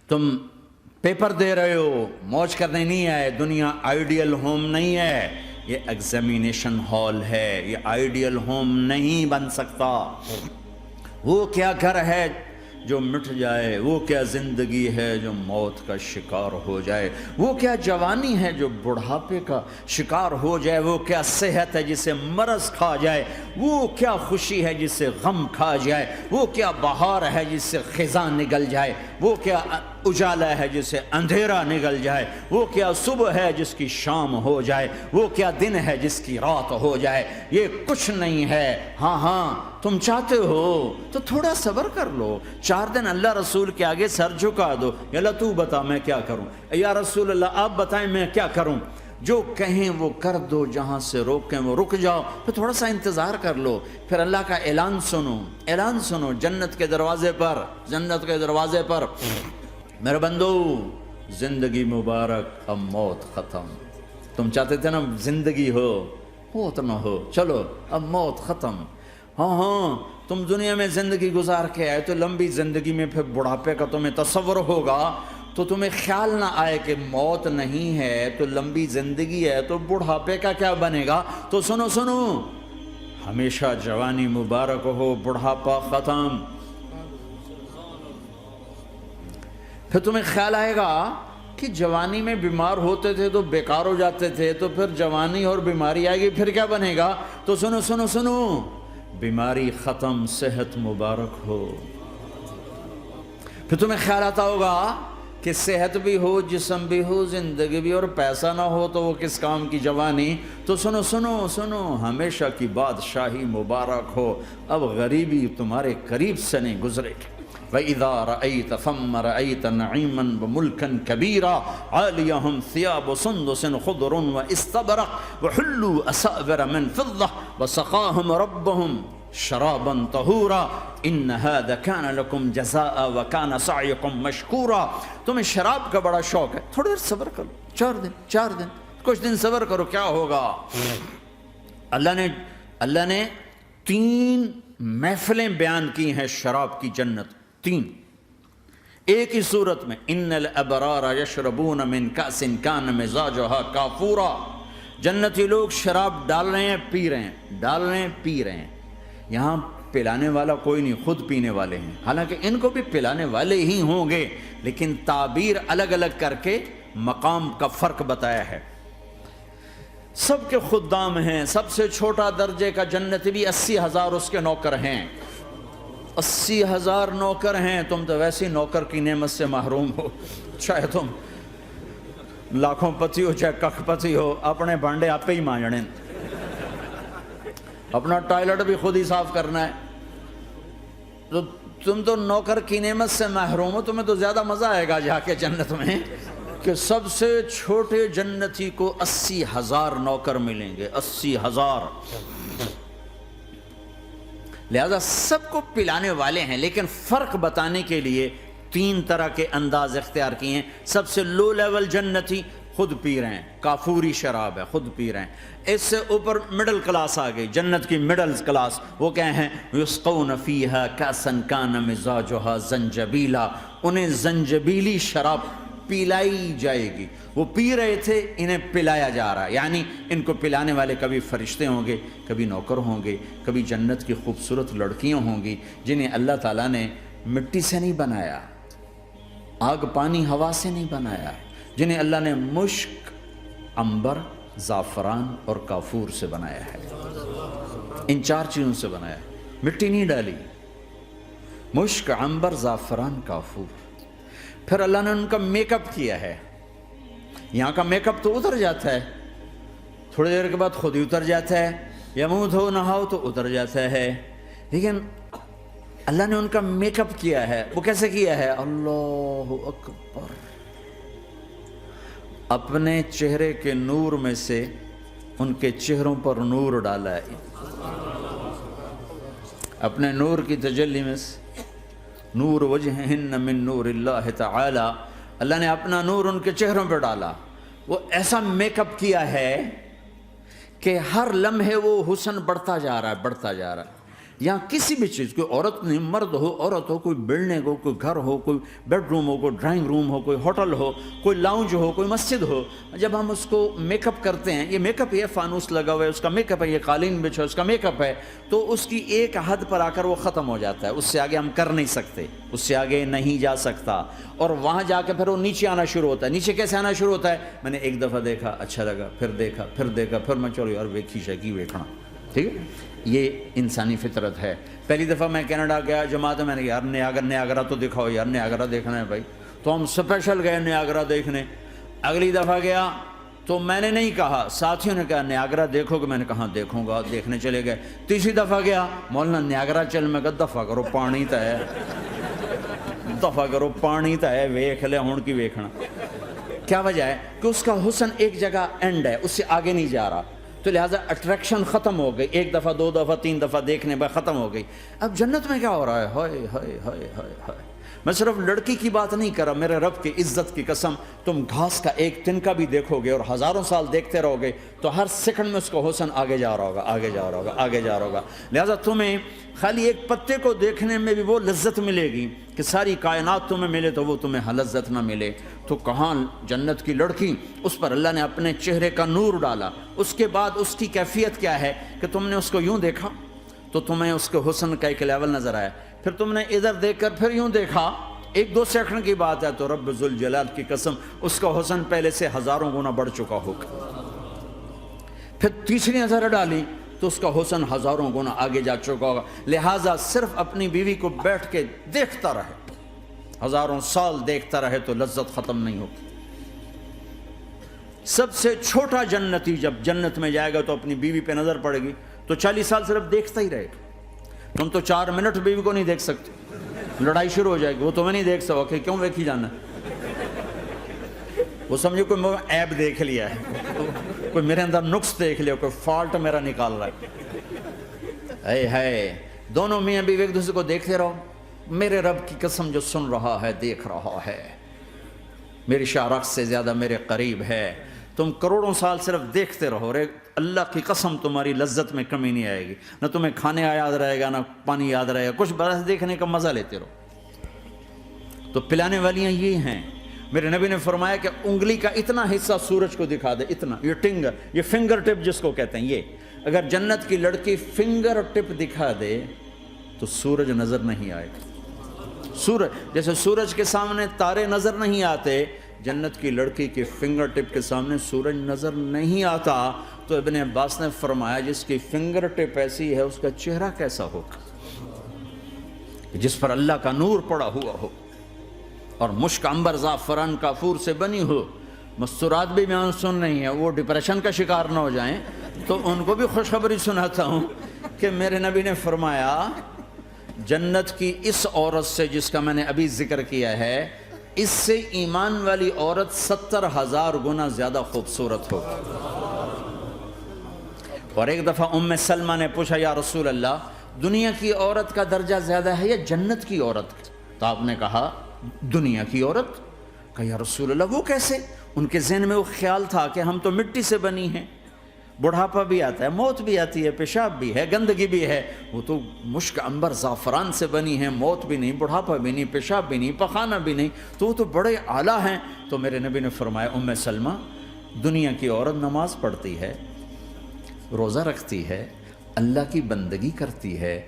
تم پیپر دے رہے ہو، موج کرنے نہیں آئے. دنیا آئیڈیل ہوم نہیں ہے، یہ ایگزامینیشن ہال ہے. یہ آئیڈیل ہوم نہیں بن سکتا. وہ کیا گھر ہے جو مٹ جائے، وہ کیا زندگی ہے جو موت کا شکار ہو جائے، وہ کیا جوانی ہے جو بڑھاپے کا شکار ہو جائے، وہ کیا صحت ہے جسے مرض کھا جائے، وہ کیا خوشی ہے جسے غم کھا جائے، وہ کیا بہار ہے جس سے خزاں نگل جائے، وہ کیا اجالا ہے جس سے اندھیرا نگل جائے، وہ کیا صبح ہے جس کی شام ہو جائے، وہ کیا دن ہے جس کی رات ہو جائے. یہ کچھ نہیں ہے. ہاں تم چاہتے ہو تو تھوڑا صبر کر لو. 4 دن اللہ رسول کے آگے سر جھکا دو. یا اللہ تو بتا میں کیا کروں، یا رسول اللہ آپ بتائیں میں کیا کروں. جو کہیں وہ کر دو، جہاں سے روکیں وہ رک جاؤ. پھر تھوڑا سا انتظار کر لو. پھر اللہ کا اعلان سنو جنت کے دروازے پر. میرے بندو، زندگی مبارک، اب موت ختم. تم چاہتے تھے نا زندگی ہو، موت نہ ہو. چلو اب موت ختم. ہاں تم دنیا میں زندگی گزار کے آئے تو لمبی زندگی میں پھر بڑھاپے کا تمہیں تصور ہوگا تو تمہیں خیال نہ آئے کہ موت نہیں ہے تو لمبی زندگی ہے تو بڑھاپے کا کیا بنے گا. تو سنو، ہمیشہ جوانی مبارک ہو، بڑھاپا ختم. پھر تمہیں خیال آئے گا کہ جوانی میں بیمار ہوتے تھے تو بیکار ہو جاتے تھے، تو پھر جوانی اور بیماری آئے گی پھر کیا بنے گا. تو سنو، بیماری ختم، صحت مبارک ہو. پھر تمہیں خیال آتا ہوگا کہ صحت بھی ہو، جسم بھی ہو، زندگی بھی، اور پیسہ نہ ہو تو وہ کس کام کی جوانی. تو سنو، ہمیشہ کی بادشاہی مبارک ہو. اب غریبی تمہارے قریب سے نہیں گزرے گی. وَإِذَا رَأَيْتَ ثَمَّ رَأَيْتَ نَعِيمًا وَمُلْكًا كَبِيرًا عَالِيَهُمْ ثِيَابُ سُنْدُسٍ خُضْرٌ وَإِسْتَبْرَقٍ وَحُلُّوا أَسَاوِرَ مِنْ فِضَّةٍ وَسَقَاهُمْ رَبُّهُمْ شَرَابًا طَهُورًا إِنَّ هَذَا كَانَ لَكُمْ جَزَاءً وَكَانَ سَعْيُكُمْ مَشْكُورًا. تمہیں شراب کا بڑا شوق ہے، تھوڑی دیر صبر کرو. 4 دن کچھ دن صبر کرو، کیا ہوگا. اللہ نے 3 محفلیں بیان کی ہیں شراب کی جنت. 3 ایک ہی صورت میں. ان الابرار یشربون من کأس کان مزاجها کافورا. جنتی لوگ شراب ڈال رہے ہیں پی رہے ہیں. یہاں پلانے والا کوئی نہیں، خود پینے والے ہیں. حالانکہ ان کو بھی پلانے والے ہی ہوں گے، لیکن تعبیر الگ الگ کر کے مقام کا فرق بتایا ہے. سب کے خدام ہیں. سب سے چھوٹا درجے کا جنتی بھی 80,000 اس کے نوکر ہیں. 80,000 نوکر ہیں. تم تو ویسی نوکر کی نعمت سے محروم ہو. چاہے تم لاکھوں پتی ہو چاہے ککھ پتی ہو، اپنے بانڈے آپ ہی مانجنے، اپنا ٹوائلٹ بھی خود ہی صاف کرنا ہے. تو تم تو نوکر کی نعمت سے محروم ہو. تمہیں تو زیادہ مزہ آئے گا جا کے جنت میں کہ سب سے چھوٹے جنتی کو 80,000 نوکر ملیں گے. 80,000. لہذا سب کو پلانے والے ہیں، لیکن فرق بتانے کے لیے 3 طرح کے انداز اختیار کیے ہیں. سب سے لو لیول جنتی خود پی رہے ہیں، کافوری شراب ہے، خود پی رہے ہیں. اس سے اوپر مڈل کلاس آ گئی، جنت کی مڈل کلاس. وہ کہے ہیں یسقون فیہا کأسا کان مزاجہا زنجبیلا. انہیں زنجبیلی شراب پلائی جائے گی. وہ پی رہے تھے، انہیں پلایا جا رہا ہے. یعنی ان کو پلانے والے کبھی فرشتے ہوں گے، کبھی نوکر ہوں گے، کبھی جنت کی خوبصورت لڑکیاں ہوں گی جنہیں اللہ تعالیٰ نے مٹی سے نہیں بنایا، آگ پانی ہوا سے نہیں بنایا، جنہیں اللہ نے مشک، عنبر، زعفران اور کافور سے بنایا ہے. ان 4 چیزوں سے بنایا ہے. مٹی نہیں ڈالی. مشک، عنبر، زعفران، کافور. پھر اللہ نے ان کا میک اپ کیا ہے. یہاں کا میک اپ تو اتر جاتا ہے، تھوڑی دیر کے بعد خود ہی اتر جاتا ہے، یا منہ دھو نہاؤ تو اتر جاتا ہے. لیکن اللہ نے ان کا میک اپ کیا ہے. وہ کیسے کیا ہے؟ اللہ اکبر. اپنے چہرے کے نور میں سے ان کے چہروں پر نور ڈالا ہے. اپنے نور کی تجلی میں سے نور وجہہن من نور اللہ تعالی. اللہ نے اپنا نور ان کے چہروں پہ ڈالا. وہ ایسا میک اپ کیا ہے کہ ہر لمحے وہ حسن بڑھتا جا رہا ہے. یہاں کسی بھی چیز، کوئی عورت نہیں، مرد ہو عورت ہو، کوئی بلڈنگ ہو، کوئی گھر ہو، کوئی بیڈ روم ہو، کوئی ڈرائنگ روم ہو، کوئی ہوٹل ہو، کوئی لاؤنج ہو، کوئی مسجد ہو، جب ہم اس کو میک اپ کرتے ہیں، یہ میک اپ یہ فانوس لگا ہوا ہے اس کا میک اپ ہے، یہ قالین بچھا اس کا میک اپ ہے، تو اس کی ایک حد پر آ کر وہ ختم ہو جاتا ہے، اس سے آگے ہم کر نہیں سکتے، اس سے آگے نہیں جا سکتا، اور وہاں جا کے پھر وہ نیچے آنا شروع ہوتا ہے۔ نیچے کیسے آنا شروع ہوتا ہے؟ میں نے ایک دفعہ دیکھا اچھا لگا، پھر دیکھا، پھر میں چلو یار ویکھی شیکی ویکھنا، ٹھیک ہے، یہ انسانی فطرت ہے۔ پہلی دفعہ میں کینیڈا گیا جماعت میں نے کہا یار نیاگرا تو دکھاؤ یار، نیاگرا دیکھنا ہے بھائی، تو ہم اسپیشل گئے نیاگرا دیکھنے۔ اگلی دفعہ گیا تو میں نے نہیں کہا، ساتھیوں نے کہا نیاگرا دیکھو گے، میں نے کہا دیکھوں گا، دیکھنے چلے گئے۔ تیسری دفعہ گیا، مولانا نیاگرا چل، میں کہا دفعہ کرو پانی تا ہے، دفعہ کرو پانی تا ہے، ویکھ لے ہون کی ویکھنا۔ کیا وجہ ہے؟ کہ اس کا حسن ایک جگہ اینڈ ہے، اس سے آگے نہیں جا رہا، تو لہٰذا اٹریکشن ختم ہو گئی، ایک دفعہ دو دفعہ تین دفعہ دیکھنے بعد ختم ہو گئی۔ اب جنت میں کیا ہو رہا ہے؟ ہائے ہائے ہائے ہائے ہائے، میں صرف لڑکی کی بات نہیں کر رہا، میرے رب کی عزت کی قسم، تم گھاس کا ایک تنکا بھی دیکھو گے اور ہزاروں سال دیکھتے رہو گے تو ہر سیکنڈ میں اس کا حسن آگے جا رہا ہوگا، آگے جا رہا ہوگا، آگے جا رہا ہوگا۔ لہٰذا تمہیں خالی ایک پتے کو دیکھنے میں بھی وہ لذت ملے گی کہ ساری کائنات تمہیں ملے تو وہ تمہیں لذت نہ ملے۔ تو کہاں جنت کی لڑکی، اس پر اللہ نے اپنے چہرے کا نور ڈالا، اس کے بعد اس کی کیفیت کیا ہے کہ تم نے اس کو یوں دیکھا تو تمہیں اس کے حسن کا ایک لیول نظر آیا، پھر تم نے ادھر دیکھ کر پھر یوں دیکھا، ایک دو سیکنڈ کی بات ہے، تو رب ذوالجلال کی قسم اس کا حسن پہلے سے ہزاروں گنا بڑھ چکا ہوگا۔ پھر تیسری نظر ڈالی تو اس کا حسن ہزاروں گنا آگے جا چکا ہوگا۔ لہٰذا صرف اپنی بیوی کو بیٹھ کے دیکھتا رہے، ہزاروں سال دیکھتا رہے تو لذت ختم نہیں ہوگی۔ سب سے چھوٹا جنتی جب جنت میں جائے گا تو اپنی بیوی پہ نظر پڑے گی تو 40 سال صرف دیکھتا ہی رہے گا۔ تم تو 4 منٹ بیوی کو نہیں دیکھ سکتے، لڑائی شروع ہو جائے گی، وہ تمہیں نہیں دیکھ سکو کہ کیوں ویکھی جانا ہے، وہ سمجھو کوئی عیب دیکھ لیا ہے، کوئی میرے اندر نقص دیکھ لیا، کوئی فالٹ میرا نکال رہا ہے۔ اے دونوں میاں بیوی ایک دوسرے کو دیکھتے رہو، میرے رب کی قسم جو سن رہا ہے، دیکھ رہا ہے، میری شارخ سے زیادہ میرے قریب ہے۔ تم کروڑوں سال صرف دیکھتے رہو، اللہ کی قسم تمہاری لذت میں کمی نہیں آئے گی، نہ تمہیں کھانے یاد رہے گا، نہ پانی یاد رہے گا، کچھ برس دیکھنے کا مزہ لیتے رہو۔ تو پلانے والیاں یہ ہیں، میرے نبی نے فرمایا کہ انگلی کا اتنا حصہ سورج کو دکھا دے، اتنا، یہ فنگر ٹپ جس کو کہتے ہیں، یہ اگر جنت کی لڑکی فنگر ٹپ دکھا دے تو سورج نظر نہیں آئے گا۔ سورج جیسے سورج کے سامنے تارے نظر نہیں آتے، جنت کی لڑکی کے فنگر ٹپ کے سامنے سورج نظر نہیں آتا۔ تو ابن عباس نے فرمایا جس کی فنگر ٹپ ایسی ہے اس کا چہرہ کیسا ہوگا، جس پر اللہ کا نور پڑا ہوا ہو اور مشک عنبر زعفران کافور سے بنی ہو۔ مستورات بھی بیان سن رہی ہیں، وہ ڈپریشن کا شکار نہ ہو جائیں، تو ان کو بھی خوشخبری سناتا ہوں کہ میرے نبی نے فرمایا جنت کی اس عورت سے جس کا میں نے ابھی ذکر کیا ہے، اس سے ایمان والی عورت 70,000 گنا زیادہ خوبصورت ہو۔ اور ایک دفعہ ام سلمہ نے پوچھا یا رسول اللہ، دنیا کی عورت کا درجہ زیادہ ہے یا جنت کی عورت کا؟ تو آپ نے کہا دنیا کی عورت۔ کہا یا رسول اللہ وہ کیسے؟ ان کے ذہن میں وہ خیال تھا کہ ہم تو مٹی سے بنی ہیں، بڑھاپا بھی آتا ہے، موت بھی آتی ہے، پیشاب بھی ہے، گندگی بھی ہے، وہ تو مشک عنبر زعفران سے بنی ہیں، موت بھی نہیں، بڑھاپا بھی نہیں، پیشاب بھی نہیں، پخانہ بھی نہیں، تو وہ تو بڑے اعلیٰ ہیں۔ تو میرے نبی نے فرمایا ام سلمہ، دنیا کی عورت نماز پڑھتی ہے، روزہ رکھتی ہے، اللہ کی بندگی کرتی ہے،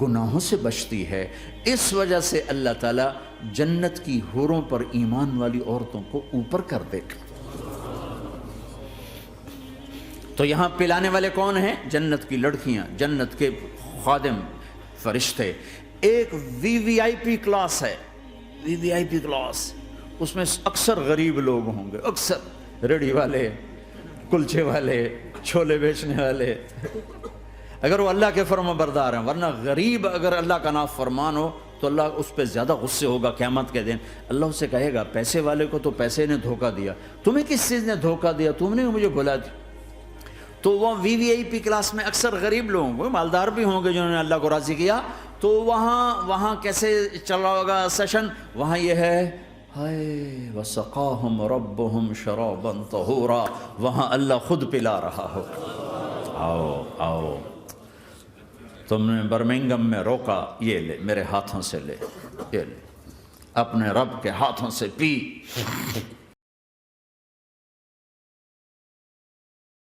گناہوں سے بچتی ہے، اس وجہ سے اللہ تعالیٰ جنت کی حوروں پر ایمان والی عورتوں کو اوپر کر دے گا۔ تو یہاں پلانے والے کون ہیں؟ جنت کی لڑکیاں، جنت کے خادم فرشتے۔ ایک وی وی آئی پی کلاس ہے، وی وی آئی پی کلاس، اس میں اکثر غریب لوگ ہوں گے، اکثر ریڑھی والے، کلچے والے، چھولے بیچنے والے، اگر وہ اللہ کے فرما بردار ہیں، ورنہ غریب اگر اللہ کا نافرمان ہو تو اللہ اس پہ زیادہ غصے ہوگا قیامت کے دن۔ اللہ اسے کہے گا پیسے والے کو تو پیسے نے دھوکہ دیا، تمہیں کس چیز نے دھوکہ دیا؟ تم نے مجھے بھلا دی۔ تو وہ وی وی آئی پی کلاس میں اکثر غریب لوگ ہوں گے، مالدار بھی ہوں گے جنہوں نے اللہ کو راضی کیا، تو وہاں کیسے چل رہا ہوگا سیشن؟ وہاں یہ ہے ہائے وسقاہم ربہم شرابا طہورا، وہاں اللہ خود پلا رہا ہو۔ آؤ آؤ، تم نے برمنگم میں روکا، یہ لے میرے ہاتھوں سے لے، یہ لے اپنے رب کے ہاتھوں سے پی۔